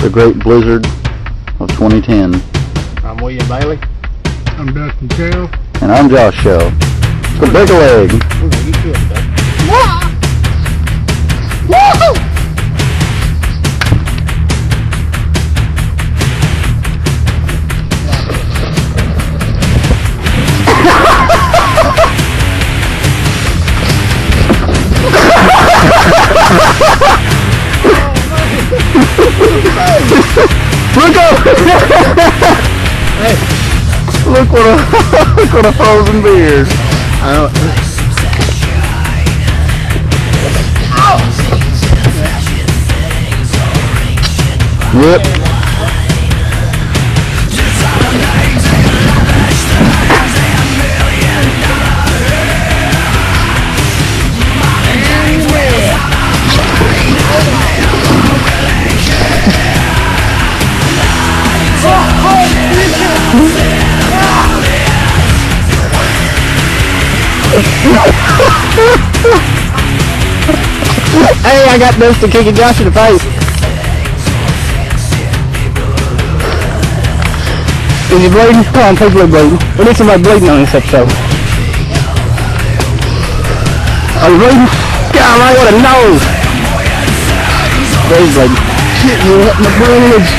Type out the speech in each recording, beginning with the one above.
the great blizzard of 2010. I'm William Bailey. I'm Dustin Shell. And I'm Josh Shell. So break a leg. We're gonna get you up there. Look up! Hey, Look what a frozen beer. I know. Yep. Hey, I got Dustin kicking Josh in the face. Is he bleeding? Come on, people are bleeding. We need somebody bleeding on this episode. Are you bleeding? God, what a nose! He's bleeding. Shit, you hit my bridge.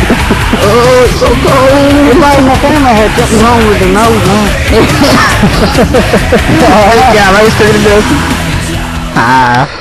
Oh, it's so cold. Everybody in my family had something wrong with their nose, man. God, I was taking a Dustin. Ah.